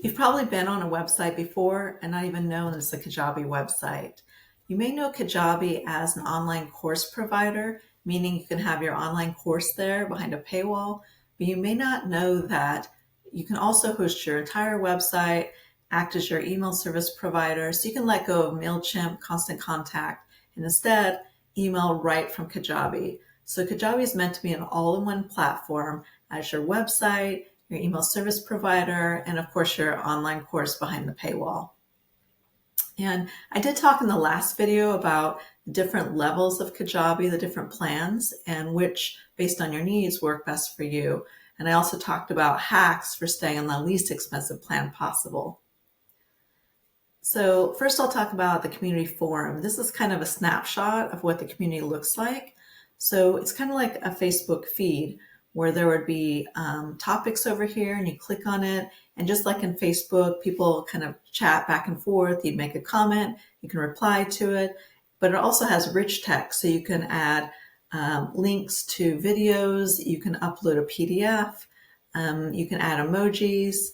You've probably been on a website before and not even known it's a Kajabi website. You may know Kajabi as an online course provider, meaning you can have your online course there behind a paywall, but you may not know that you can also host your entire website, act as your email service provider, so you can let go of MailChimp, Constant Contact, and instead email right from Kajabi. So Kajabi is meant to be an all-in-one platform as your website, your email service provider, and of course your online course behind the paywall. And I did talk in the last video about the different levels of Kajabi, the different plans, and which, based on your needs, work best for you. And I also talked about hacks for staying on the least expensive plan possible. So first I'll talk about the community forum. This is kind of a snapshot of what the community looks like. So it's kind of like a Facebook feed where there would be topics over here and you click on it. And just like in Facebook, people kind of chat back and forth. You'd make a comment, you can reply to it, but it also has rich text. So you can add links to videos, you can upload a PDF, you can add emojis.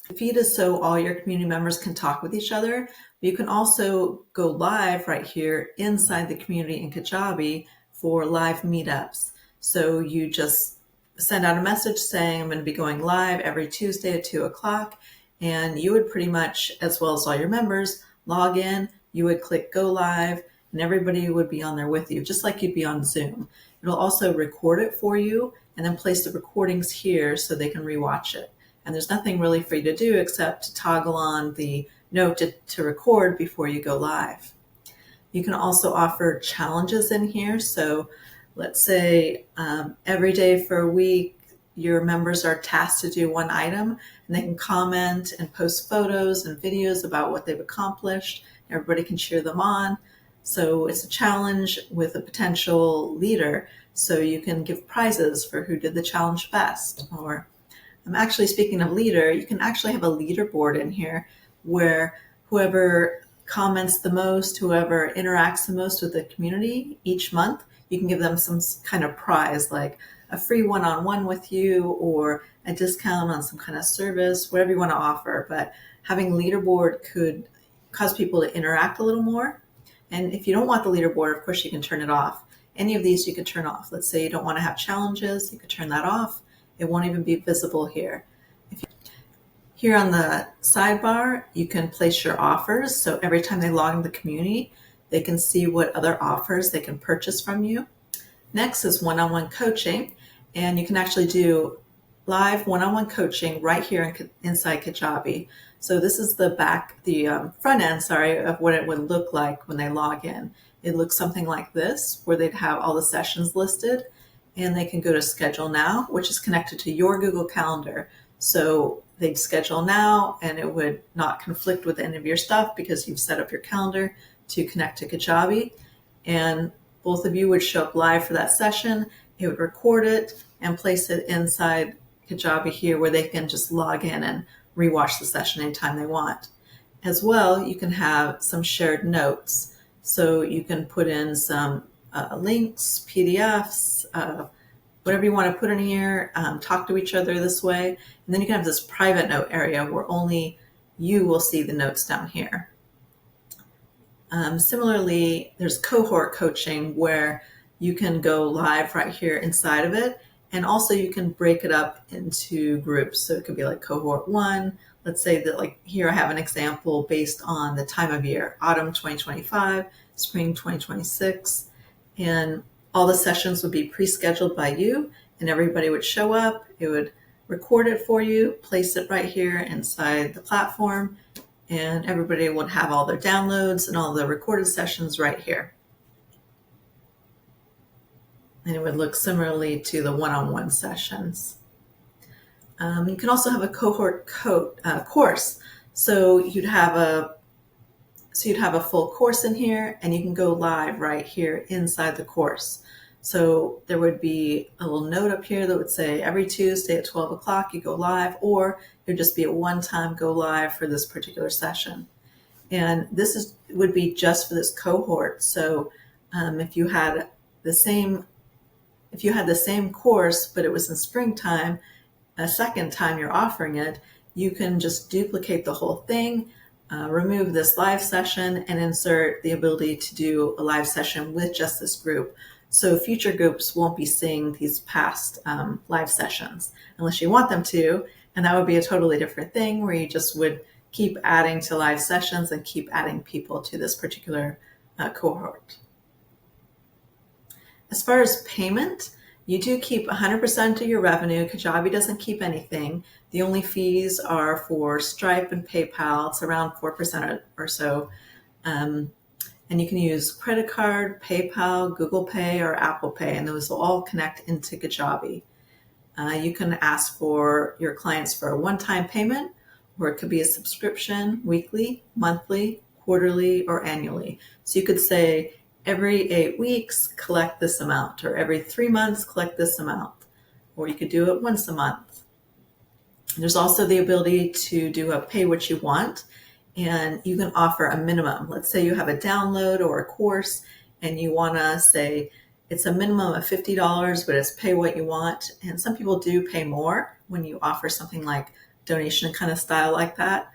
The feed is so all your community members can talk with each other, but you can also go live right here inside the community in Kajabi for live meetups. So you just send out a message saying, I'm going to be going live every Tuesday at 2 o'clock. And you would pretty much, as well as all your members, log in, you would click go live, and everybody would be on there with you, just like you'd be on Zoom. It'll also record it for you and then place the recordings here so they can rewatch it. And there's nothing really for you to do except to toggle on the note to record before you go live. You can also offer challenges in here. So let's say every day for a week, your members are tasked to do one item, and they can comment and post photos and videos about what they've accomplished. Everybody can cheer them on. So it's a challenge with a potential leader. So you can give prizes for who did the challenge best. Or I'm actually speaking of leader, you can actually have a leaderboard in here where whoever comments the most, whoever interacts the most with the community each month, you can give them some kind of prize, like a free one-on-one with you or a discount on some kind of service, whatever you want to offer. But having a leaderboard could cause people to interact a little more. And if you don't want the leaderboard, of course, you can turn it off. Any of these you could turn off. Let's say you don't want to have challenges, you could turn that off. It won't even be visible here. Here on the sidebar, you can place your offers. So every time they log into the community, they can see what other offers they can purchase from you. Next is one-on-one coaching, and you can actually do live one-on-one coaching right here inside Kajabi. So this is the front end, of what it would look like when they log in. It looks something like this, where they'd have all the sessions listed, and they can go to schedule now, which is connected to your Google Calendar. So they'd schedule now, and it would not conflict with any of your stuff because you've set up your calendar to connect to Kajabi. And both of you would show up live for that session. It would record it and place it inside Kajabi here where they can just log in and rewatch the session anytime they want. As well, you can have some shared notes. So you can put in some links, PDFs, whatever you want to put in here, talk to each other this way. And then you can have this private note area where only you will see the notes down here. Similarly, there's cohort coaching where you can go live right here inside of it. And also you can break it up into groups. So it could be like cohort 1. Let's say that like here I have an example based on the time of year, autumn 2025, spring 2026. And all the sessions would be pre-scheduled by you and everybody would show up. It would record it for you, place it right here inside the platform, and everybody would have all their downloads and all the recorded sessions right here. And it would look similarly to the one-on-one sessions. You can also have a cohort course. So you'd have a full course in here, and you can go live right here inside the course. So there would be a little note up here that would say every Tuesday at 12 o'clock you go live, or it would just be a one-time go live for this particular session. And this would be just for this cohort. So if you had the same course, but it was in springtime, a second time you're offering it, you can just duplicate the whole thing, remove this live session, and insert the ability to do a live session with just this group. So future groups won't be seeing these past live sessions unless you want them to. And that would be a totally different thing where you just would keep adding to live sessions and keep adding people to this particular cohort. As far as payment, you do keep 100% of your revenue. Kajabi doesn't keep anything. The only fees are for Stripe and PayPal. It's around 4% or so. And you can use credit card, PayPal, Google Pay, or Apple Pay, and those will all connect into Kajabi. You can ask for your clients for a one-time payment, or it could be a subscription, weekly, monthly, quarterly, or annually. So you could say, every 8 weeks, collect this amount, or every 3 months, collect this amount, or you could do it once a month. There's also the ability to do a pay what you want, and you can offer a minimum. Let's say you have a download or a course, and you want to say it's a minimum of $50, but it's pay what you want. And some people do pay more when you offer something like donation kind of style like that,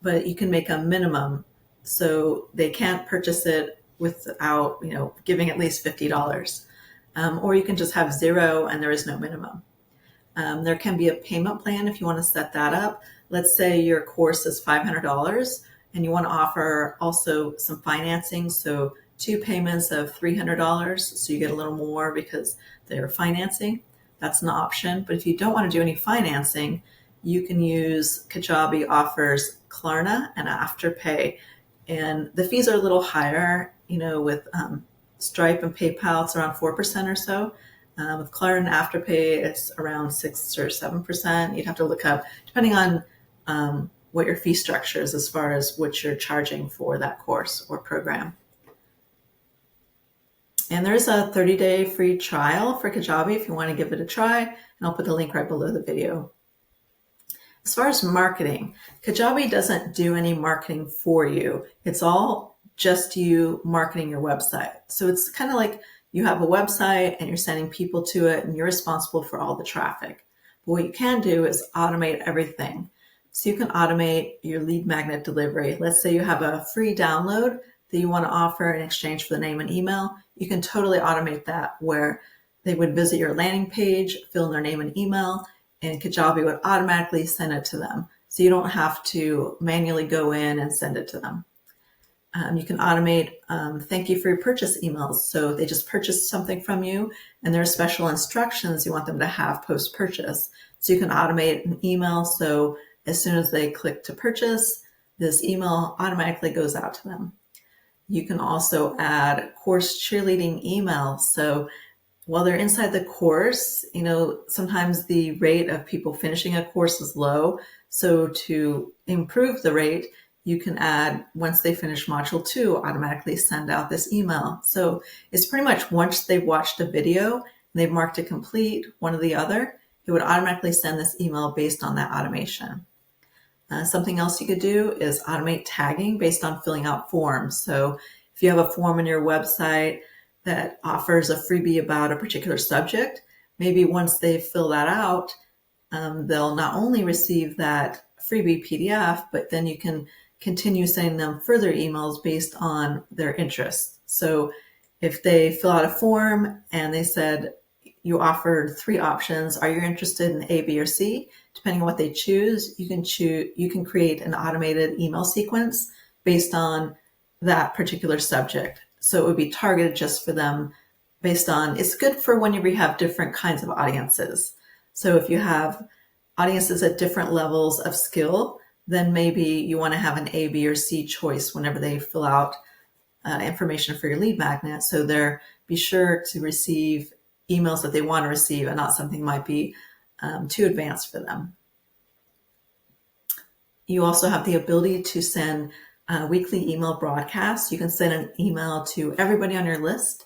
but you can make a minimum so they can't purchase it without, giving at least $50. Or you can just have zero and there is no minimum. There can be a payment plan if you want to set that up. Let's say your course is $500 and you want to offer also some financing. So 2 payments of $300. So you get a little more because they're financing. That's an option. But if you don't want to do any financing, you can use Kajabi offers Klarna and Afterpay. And the fees are a little higher, with Stripe and PayPal, it's around 4% or so. With Klarna and Afterpay, it's around 6 or 7%. You'd have to look up, depending on what your fee structure is as far as what you're charging for that course or program. And there's a 30-day free trial for Kajabi if you want to give it a try, and I'll put the link right below the video. As far as marketing, Kajabi doesn't do any marketing for you. It's all just you marketing your website. So it's kind of like you have a website and you're sending people to it and you're responsible for all the traffic. But what you can do is automate everything. So you can automate your lead magnet delivery. Let's say you have a free download that you want to offer in exchange for the name and email. You can totally automate that where they would visit your landing page, fill in their name and email, and Kajabi would automatically send it to them. So you don't have to manually go in and send it to them. You can automate thank you for your purchase emails. So they just purchased something from you and there are special instructions you want them to have post-purchase. So you can automate an email. So as soon as they click to purchase, this email automatically goes out to them. You can also add course cheerleading emails. So while they're inside the course, sometimes the rate of people finishing a course is low. So to improve the rate, you can add, once they finish module 2, automatically send out this email. So it's pretty much once they've watched a video and they've marked it complete, one or the other, it would automatically send this email based on that automation. Something else you could do is automate tagging based on filling out forms. So if you have a form on your website that offers a freebie about a particular subject, maybe once they fill that out, they'll not only receive that freebie PDF, but then you can continue sending them further emails based on their interests. So if they fill out a form and they said you offered 3 options, are you interested in A, B, or C? Depending on what they choose, you can create an automated email sequence based on that particular subject. So it would be targeted just for them based on, it's good for whenever you have different kinds of audiences. So if you have audiences at different levels of skill, then maybe you want to have an A, B, or C choice whenever they fill out information for your lead magnet. So they're be sure to receive emails that they want to receive and not something might be too advanced for them. You also have the ability to send weekly email broadcasts. You can send an email to everybody on your list,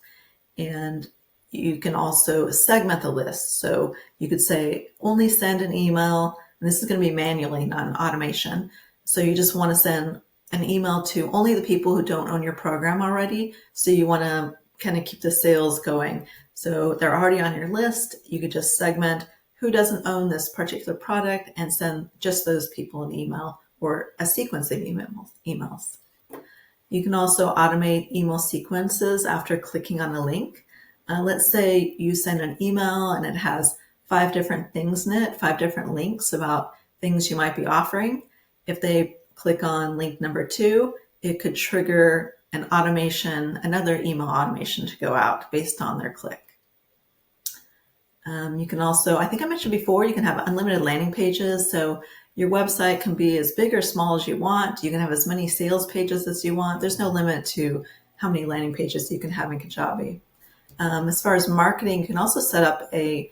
and you can also segment the list. So you could say only send an email, and this is going to be manually, not an automation. So you just want to send an email to only the people who don't own your program already. So you want to kind of keep the sales going. So they're already on your list. You could just segment who doesn't own this particular product and send just those people an email or a sequence of emails. You can also automate email sequences after clicking on a link. Let's say you send an email and it has 5 different things in it, 5 different links about things you might be offering. If they click on link number 2, it could trigger an automation, another email automation to go out based on their click. You can also, I think I mentioned before, you can have unlimited landing pages. So your website can be as big or small as you want. You can have as many sales pages as you want. There's no limit to how many landing pages you can have in Kajabi. As far as marketing, you can also set up an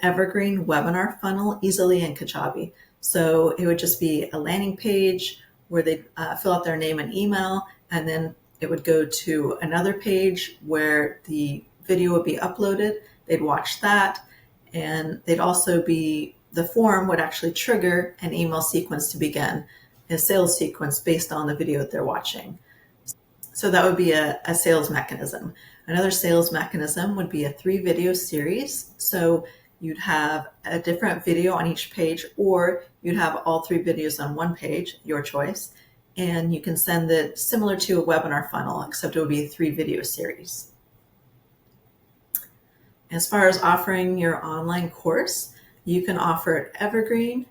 evergreen webinar funnel easily in Kajabi. So it would just be a landing page where they fill out their name and email, and then it would go to another page where the video would be uploaded. They'd watch that, and they'd also be, the form would actually trigger an email sequence to begin, a sales sequence based on the video that they're watching. So that would be a sales mechanism. Another sales mechanism would be a 3-video series. So you'd have a different video on each page, or you'd have all 3 videos on one page, your choice. And you can send it similar to a webinar funnel, except it would be a 3-video series. As far as offering your online course, you can offer it evergreen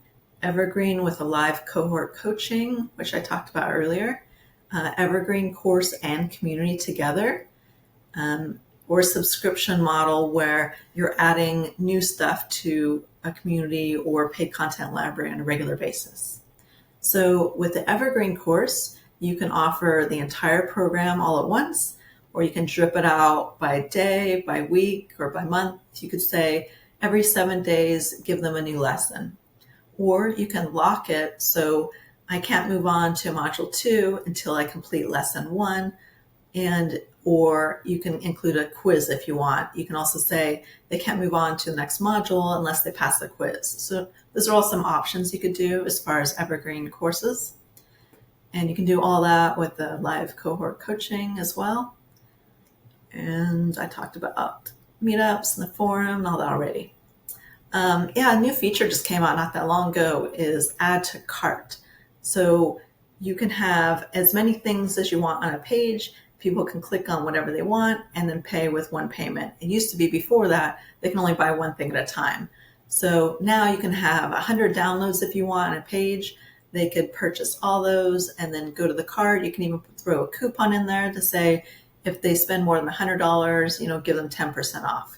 with a live cohort coaching, which I talked about earlier, evergreen course and community together, or a subscription model where you're adding new stuff to a community or paid content library on a regular basis. So with the evergreen course, you can offer the entire program all at once, or you can drip it out by day, by week, or by month. You could say every 7 days, give them a new lesson. Or you can lock it so I can't move on to module 2 until I complete lesson 1. Or you can include a quiz if you want. You can also say they can't move on to the next module unless they pass the quiz. So those are all some options you could do as far as evergreen courses. And you can do all that with the live cohort coaching as well. And I talked about meetups and the forum and all that already. A new feature just came out not that long ago is add to cart. So you can have as many things as you want on a page. People can click on whatever they want and then pay with one payment. It used to be before that, they can only buy one thing at a time. So now you can have 100 downloads if you want on a page. They could purchase all those and then go to the cart. You can even throw a coupon in there to say, if they spend more than $100, give them 10% off.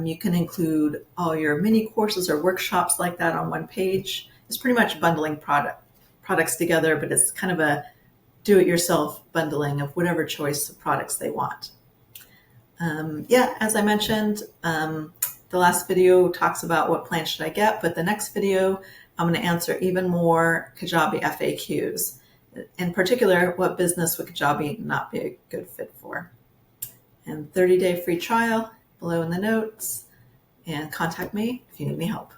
You can include all your mini courses or workshops like that on one page. It's pretty much bundling products together, but it's kind of a do-it-yourself bundling of whatever choice of products they want. As I mentioned, the last video talks about what plan should I get, but the next video, I'm going to answer even more Kajabi FAQs. In particular, what business would Kajabi not be a good fit for? And 30-day free trial below in the notes, and contact me if you need any help.